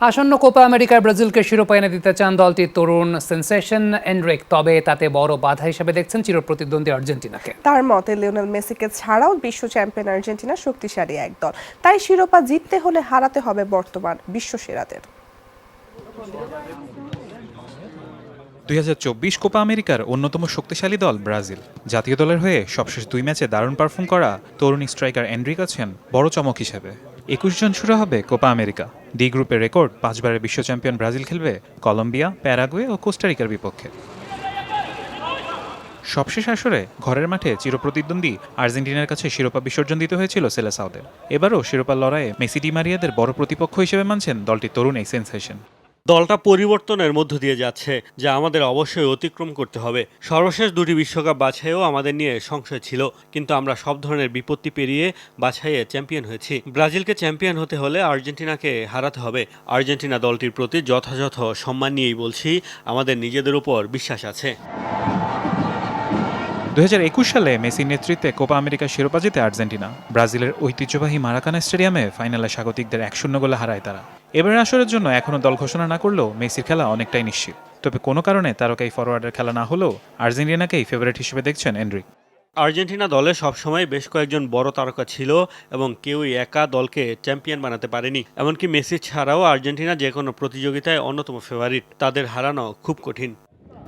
আসন্ন কোপা আমেরিকায় ব্রাজিলকে শিরোপা এনে দিতে চান দলটির তরুণ সেনসেশন এনরিক, তবে তাতে বড় বাধা হিসেবে দেখছেন চিরপ্রতিদ্বন্দ্বী আর্জেন্টিনাকে। তার মতে লিওনেল মেসিকে ছাড়াও বিশ্ব চ্যাম্পিয়ন আর্জেন্টিনা শক্তিশালী এক দল, তাই শিরোপা জিততে হলে হারাতে হবে বর্তমান বিশ্বসেরাদের। 2024 কোপা আমেরিকার অন্যতম শক্তিশালী দল ব্রাজিল। জাতীয় দলের হয়ে সবশেষ 2 ম্যাচে দারুণ পারফর্ম করা তরুণ স্ট্রাইকার এনরিক আছেন বড় চমক হিসেবে। 21 জন শুরু হবে কোপা আমেরিকা। ডি গ্রুপের রেকর্ড 5 বারের বিশ্ব চ্যাম্পিয়ন ব্রাজিল খেলবে কলম্বিয়া, প্যারাগুয়ে ও কোস্টারিকার বিপক্ষে। সবশেষ আসরে ঘরের মাঠে চিরপ্রতিদ্বন্দ্বী আর্জেন্টিনার কাছে শিরোপা বিসর্জন দিতে হয়েছিল সেলেসাওদের। এবারও শিরোপার লড়াইয়ে মেসি ডি মারিয়াদের বড় প্রতিপক্ষ হিসেবে মানছেন দলটির তরুণ এই সেনসেশন। দলটা পরিবর্তনের মধ্য দিয়ে যাচ্ছে, যা আমাদের অবশ্যই অতিক্রম করতে হবে। সর্বশেষ 2টি বিশ্বকাপ বাছাইয়েও আমাদের নিয়ে সংশয় ছিল, কিন্তু আমরা সব ধরনের বিপত্তি পেরিয়ে বাছাইয়ে চ্যাম্পিয়ন হয়েছি। ব্রাজিলকে চ্যাম্পিয়ন হতে হলে আর্জেন্টিনাকে হারাতে হবে। আর্জেন্টিনা দলটির প্রতি যথাযথ সম্মান নিয়েই বলছি, আমাদের নিজেদের উপর বিশ্বাস আছে। 2021 সালে মেসির নেতৃত্বে কোপা আমেরিকার শিরোপা জিতে আর্জেন্টিনা। ব্রাজিলের ঐতিহ্যবাহী মারাকানা স্টেডিয়ামে ফাইনালে স্বাগতিকদের 1-0 গোলে হারায় তারা। এবারের আসরের জন্য এখনও দল ঘোষণা না করলেও মেসির খেলা অনেকটাই নিশ্চিত। তবে কোনো কারণে তারকাই ফরোয়ার্ডের খেলা না হলেও আর্জেন্টিনাকেই ফেভারিট হিসেবে দেখছেন এনরিক। আর্জেন্টিনা দলে সবসময় বেশ কয়েকজন বড় তারকা ছিল এবং কেউই একা দলকে চ্যাম্পিয়ন বানাতে পারেনি। এমনকি মেসি ছাড়াও আর্জেন্টিনা যে কোনো প্রতিযোগিতায় অন্যতম ফেভারিট, তাদের হারানো খুব কঠিন।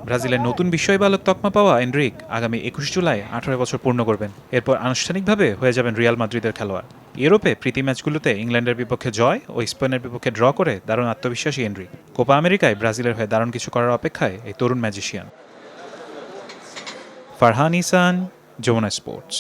ব্রাজিলের নতুন বিস্ময়বালক তকমা পাওয়া এনরিক আগামী 21 জুলাই 18 বছর পূর্ণ করবেন। এরপর আনুষ্ঠানিকভাবে হয়ে যাবেন রিয়াল মাদ্রিদের খেলোয়াড়। ইউরোপে প্রীতি ম্যাচগুলোতে ইংল্যান্ডের বিপক্ষে জয় ও স্পেনের বিপক্ষে ড্র করে দারুণ আত্মবিশ্বাসী এনরিক। কোপা আমেরিকায় ব্রাজিলের হয়ে দারুণ কিছু করার অপেক্ষায় এই তরুণ ম্যাজিশিয়ান। ফারহান ইসান, যমুনা স্পোর্টস।